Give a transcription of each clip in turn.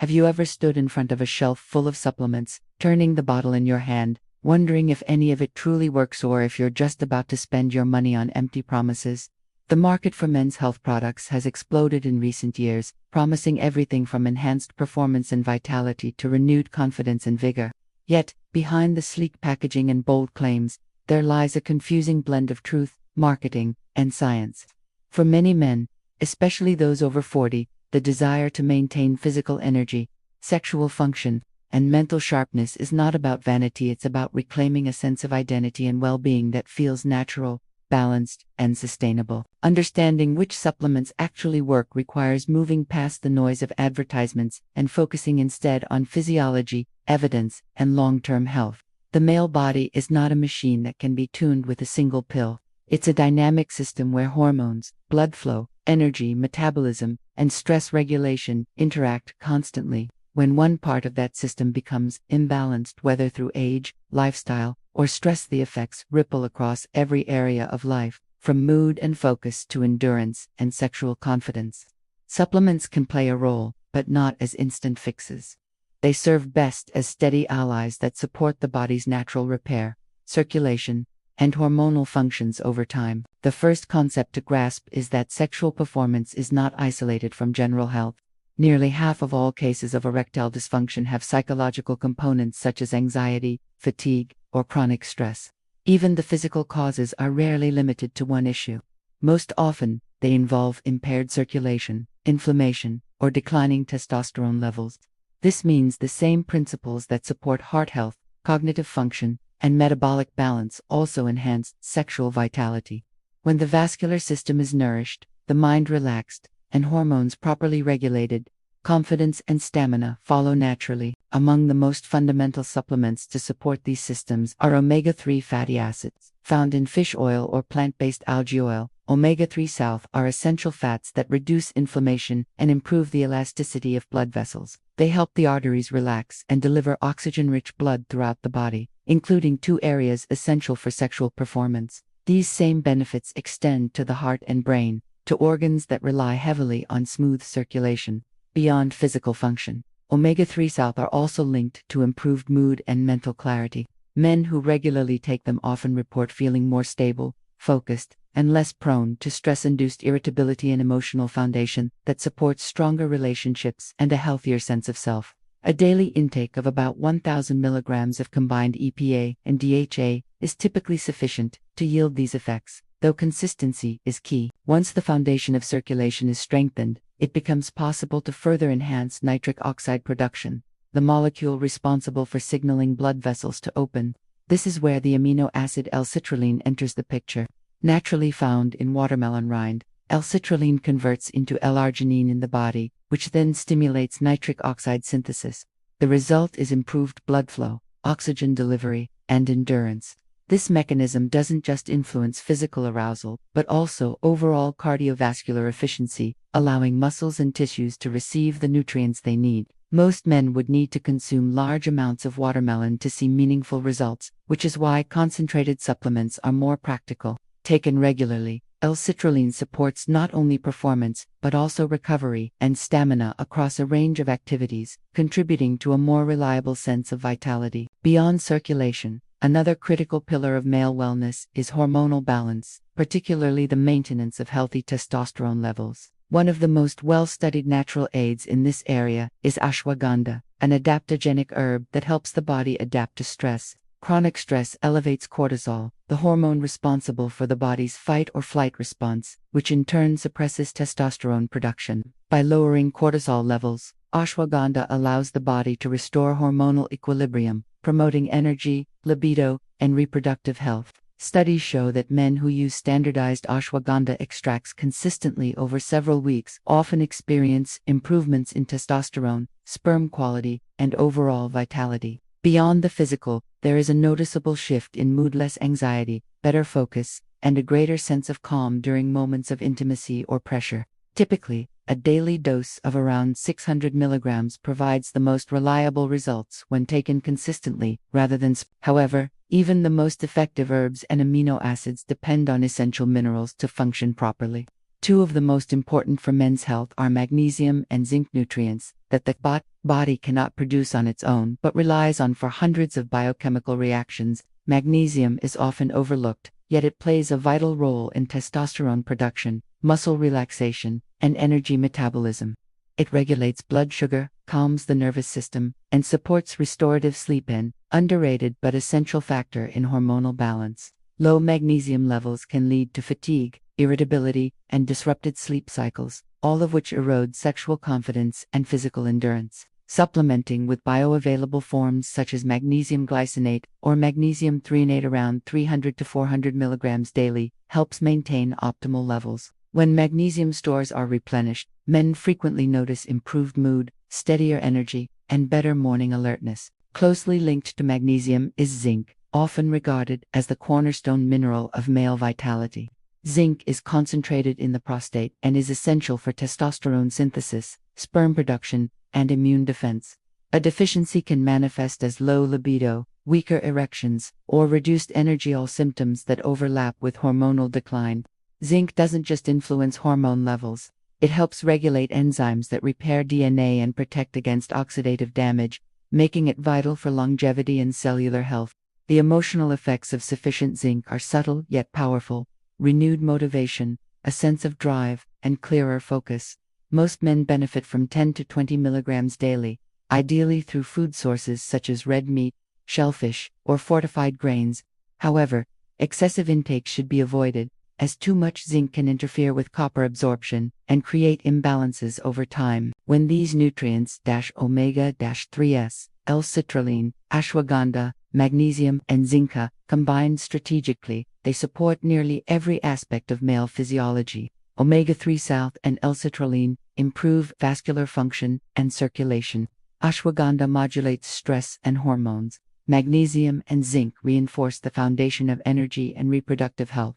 Have you ever stood in front of a shelf full of supplements, turning the bottle in your hand, wondering if any of it truly works or if you're just about to spend your money on empty promises? The market for men's health products has exploded in recent years, promising everything from enhanced performance and vitality to renewed confidence and vigor. Yet, behind the sleek packaging and bold claims, there lies a confusing blend of truth, marketing, and science. For many men, especially those over 40, the desire to maintain physical energy, sexual function, and mental sharpness is not about vanity, it's about reclaiming a sense of identity and well-being that feels natural, balanced, and sustainable. Understanding which supplements actually work requires moving past the noise of advertisements and focusing instead on physiology, evidence, and long-term health. The male body is not a machine that can be tuned with a single pill. It's a dynamic system where hormones, blood flow, energy, metabolism, and stress regulation interact constantly. When one part of that system becomes imbalanced, whether through age, lifestyle, or stress, the effects ripple across every area of life, from mood and focus to endurance and sexual confidence. Supplements can play a role, but not as instant fixes. They serve best as steady allies that support the body's natural repair, circulation, and hormonal functions over time. The first concept to grasp is that sexual performance is not isolated from general health. Nearly half of all cases of erectile dysfunction have psychological components such as anxiety, fatigue, or chronic stress. Even the physical causes are rarely limited to one issue. Most often, they involve impaired circulation, inflammation, or declining testosterone levels. This means the same principles that support heart health, cognitive function, and metabolic balance also enhance sexual vitality. When the vascular system is nourished, the mind relaxed, and hormones properly regulated, confidence and stamina follow naturally. Among the most fundamental supplements to support these systems are omega-3 fatty acids, found in fish oil or plant-based algae oil. Omega-3 South are essential fats that reduce inflammation and improve the elasticity of blood vessels. They help the arteries relax and deliver oxygen-rich blood throughout the body, including two areas essential for sexual performance. These same benefits extend to the heart and brain, to organs that rely heavily on smooth circulation. Beyond physical function, omega-3 South are also linked to improved mood and mental clarity. Men who regularly take them often report feeling more stable, focused, and less prone to stress-induced irritability, and emotional foundation that supports stronger relationships and a healthier sense of self. A daily intake of about 1,000 milligrams of combined EPA and DHA is typically sufficient to yield these effects, though consistency is key. Once the foundation of circulation is strengthened, it becomes possible to further enhance nitric oxide production, the molecule responsible for signaling blood vessels to open. This is where the amino acid L-citrulline enters the picture. Naturally found in watermelon rind, L-citrulline converts into L-arginine in the body, which then stimulates nitric oxide synthesis. The result is improved blood flow, oxygen delivery, and endurance. This mechanism doesn't just influence physical arousal, but also overall cardiovascular efficiency, allowing muscles and tissues to receive the nutrients they need. Most men would need to consume large amounts of watermelon to see meaningful results, which is why concentrated supplements are more practical. Taken regularly, L-citrulline supports not only performance, but also recovery and stamina across a range of activities, contributing to a more reliable sense of vitality. Beyond circulation, another critical pillar of male wellness is hormonal balance, particularly the maintenance of healthy testosterone levels. One of the most well-studied natural aids in this area is ashwagandha, an adaptogenic herb that helps the body adapt to stress. Chronic stress elevates cortisol, the hormone responsible for the body's fight-or-flight response, which in turn suppresses testosterone production. By lowering cortisol levels, ashwagandha allows the body to restore hormonal equilibrium, promoting energy, libido, and reproductive health. Studies show that men who use standardized ashwagandha extracts consistently over several weeks often experience improvements in testosterone, sperm quality, and overall vitality. Beyond the physical, there is a noticeable shift in mood: less anxiety, better focus, and a greater sense of calm during moments of intimacy or pressure. Typically, a daily dose of around 600 milligrams provides the most reliable results when taken consistently, rather than However, even the most effective herbs and amino acids depend on essential minerals to function properly. Two of the most important for men's health are magnesium and zinc, nutrients that the body cannot produce on its own but relies on for hundreds of biochemical reactions. Magnesium is often overlooked, yet it plays a vital role in testosterone production, muscle relaxation, and energy metabolism. It regulates blood sugar, calms the nervous system, and supports restorative sleep, an underrated but essential factor in hormonal balance. Low magnesium levels can lead to fatigue, irritability, and disrupted sleep cycles, all of which erode sexual confidence and physical endurance. Supplementing with bioavailable forms such as magnesium glycinate or magnesium threonate around 300 to 400 milligrams daily helps maintain optimal levels. When magnesium stores are replenished, men frequently notice improved mood, steadier energy, and better morning alertness. Closely linked to magnesium is zinc, often regarded as the cornerstone mineral of male vitality. Zinc is concentrated in the prostate and is essential for testosterone synthesis, sperm production, and immune defense. A deficiency can manifest as low libido, weaker erections, or reduced energy, all symptoms that overlap with hormonal decline. Zinc doesn't just influence hormone levels, it helps regulate enzymes that repair DNA and protect against oxidative damage, making it vital for longevity and cellular health. The emotional effects of sufficient zinc are subtle yet powerful: renewed motivation, a sense of drive, and clearer focus. Most men benefit from 10 to 20 milligrams daily, ideally through food sources such as red meat, shellfish, or fortified grains. However, excessive intake should be avoided, as too much zinc can interfere with copper absorption and create imbalances over time. When these nutrients omega-3s, L-citrulline, ashwagandha, magnesium, and zinc combined strategically, they support nearly every aspect of male physiology. Omega-3 south and L-citrulline improve vascular function and circulation. Ashwagandha modulates stress and hormones. Magnesium and zinc reinforce the foundation of energy and reproductive health.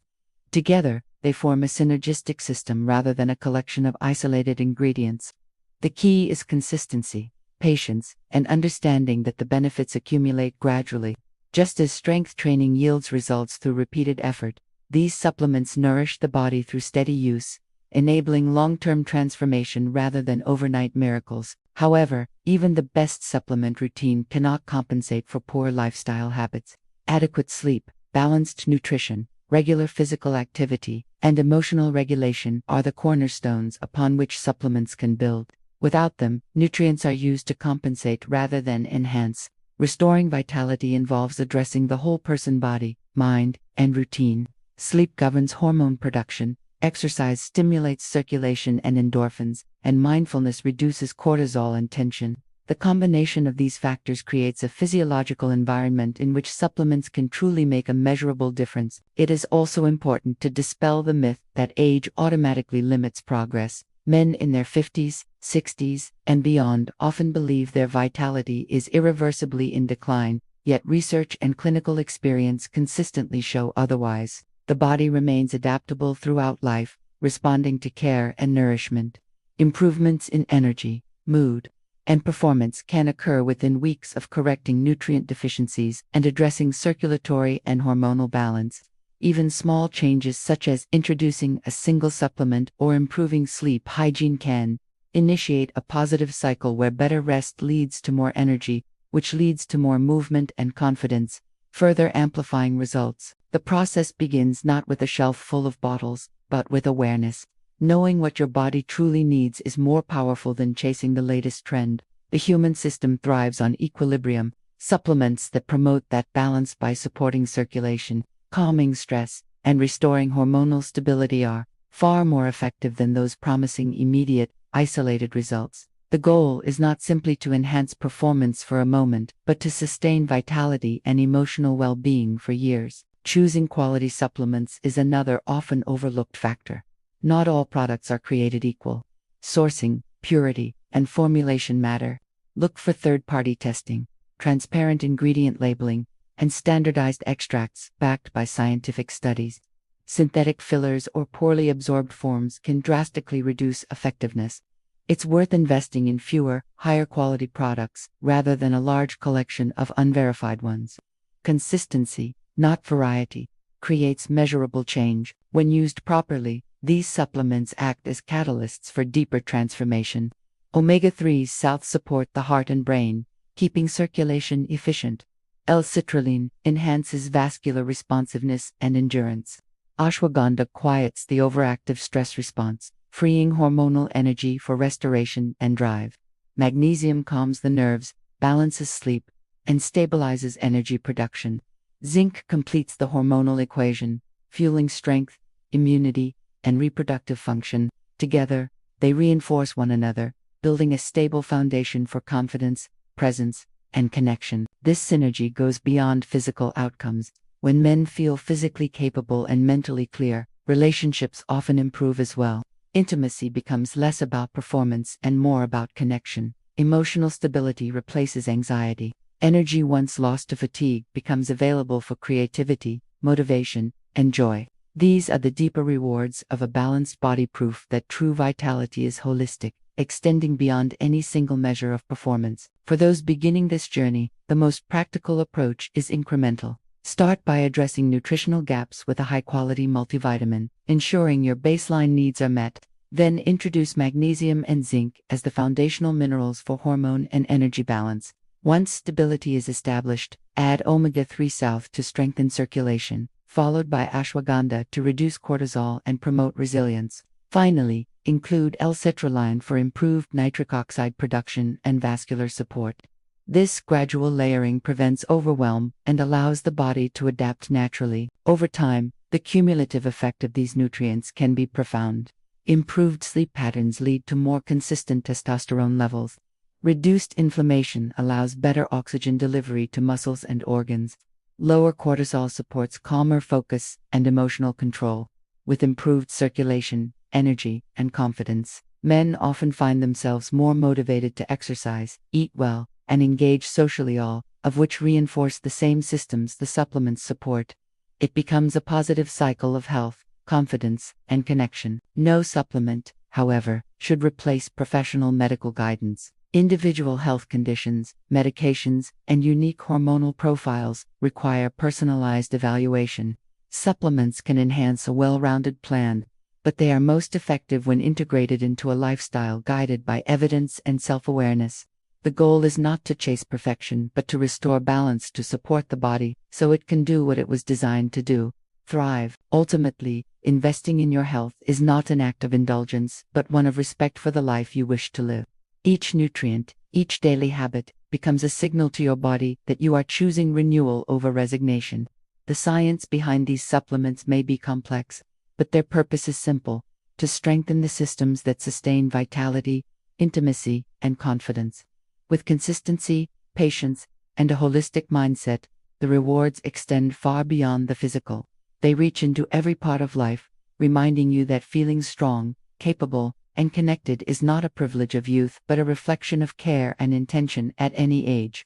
Together, they form a synergistic system rather than a collection of isolated ingredients. The key is consistency, patience, and understanding that the benefits accumulate gradually. Just as strength training yields results through repeated effort, these supplements nourish the body through steady use, enabling long-term transformation rather than overnight miracles. However, even the best supplement routine cannot compensate for poor lifestyle habits. Adequate sleep, balanced nutrition, regular physical activity, and emotional regulation are the cornerstones upon which supplements can build. Without them, nutrients are used to compensate rather than enhance. Restoring vitality involves addressing the whole person: body, mind, and routine. Sleep governs hormone production, exercise stimulates circulation and endorphins, and mindfulness reduces cortisol and tension. The combination of these factors creates a physiological environment in which supplements can truly make a measurable difference. It is also important to dispel the myth that age automatically limits progress. Men in their 50s, 60s, and beyond often believe their vitality is irreversibly in decline, yet research and clinical experience consistently show otherwise. The body remains adaptable throughout life, responding to care and nourishment. Improvements in energy, mood, and performance can occur within weeks of correcting nutrient deficiencies and addressing circulatory and hormonal balance. Even small changes such as introducing a single supplement or improving sleep hygiene can initiate a positive cycle where better rest leads to more energy, which leads to more movement and confidence, further amplifying results. The process begins not with a shelf full of bottles, but with awareness. Knowing what your body truly needs is more powerful than chasing the latest trend. The human system thrives on equilibrium. Supplements that promote that balance by supporting circulation, calming stress, and restoring hormonal stability are far more effective than those promising immediate, isolated results. The goal is not simply to enhance performance for a moment, but to sustain vitality and emotional well-being for years. Choosing quality supplements is another often overlooked factor. Not all products are created equal. Sourcing, purity, and formulation matter. Look for third-party testing, transparent ingredient labeling, and standardized extracts backed by scientific studies. Synthetic fillers or poorly absorbed forms can drastically reduce effectiveness. It's worth investing in fewer, higher-quality products rather than a large collection of unverified ones. Consistency, not variety, creates measurable change. When used properly, These supplements act as catalysts for deeper transformation. Omega-3s support the heart and brain, keeping circulation efficient. L-citrulline enhances vascular responsiveness and endurance. Ashwagandha quiets the overactive stress response, freeing hormonal energy for restoration and drive. Magnesium calms the nerves, balances sleep, and stabilizes energy production. Zinc completes the hormonal equation, fueling strength, immunity, and reproductive function. Together, they reinforce one another, building a stable foundation for confidence, presence, and connection. This synergy goes beyond physical outcomes. When men feel physically capable and mentally clear, relationships often improve as well. Intimacy becomes less about performance and more about connection. Emotional stability replaces anxiety. Energy once lost to fatigue becomes available for creativity, motivation, and joy. These are the deeper rewards of a balanced body, proof that true vitality is holistic, extending beyond any single measure of performance. For those beginning this journey, the most practical approach is incremental. Start by addressing nutritional gaps with a high-quality multivitamin, ensuring your baseline needs are met. Then introduce magnesium and zinc as the foundational minerals for hormone and energy balance. Once stability is established, add omega-3s to strengthen circulation, followed by ashwagandha to reduce cortisol and promote resilience. Finally, include L-citrulline for improved nitric oxide production and vascular support. This gradual layering prevents overwhelm and allows the body to adapt naturally. Over time, the cumulative effect of these nutrients can be profound. Improved sleep patterns lead to more consistent testosterone levels. Reduced inflammation allows better oxygen delivery to muscles and organs. Lower cortisol supports calmer focus and emotional control. With improved circulation, energy, and confidence, men often find themselves more motivated to exercise, eat well, and engage socially, all of which reinforce the same systems the supplements support. It becomes a positive cycle of health, confidence, and connection. No supplement, however, should replace professional medical guidance. Individual health conditions, medications, and unique hormonal profiles require personalized evaluation. Supplements can enhance a well-rounded plan, but they are most effective when integrated into a lifestyle guided by evidence and self-awareness. The goal is not to chase perfection, but to restore balance to support the body so it can do what it was designed to do: thrive. Ultimately, investing in your health is not an act of indulgence, but one of respect for the life you wish to live. Each nutrient, each daily habit, becomes a signal to your body that you are choosing renewal over resignation. The science behind these supplements may be complex, but their purpose is simple: to strengthen the systems that sustain vitality, intimacy, and confidence. With consistency, patience, and a holistic mindset, the rewards extend far beyond the physical. They reach into every part of life, reminding you that feeling strong, capable, and connected is not a privilege of youth, but a reflection of care and intention at any age.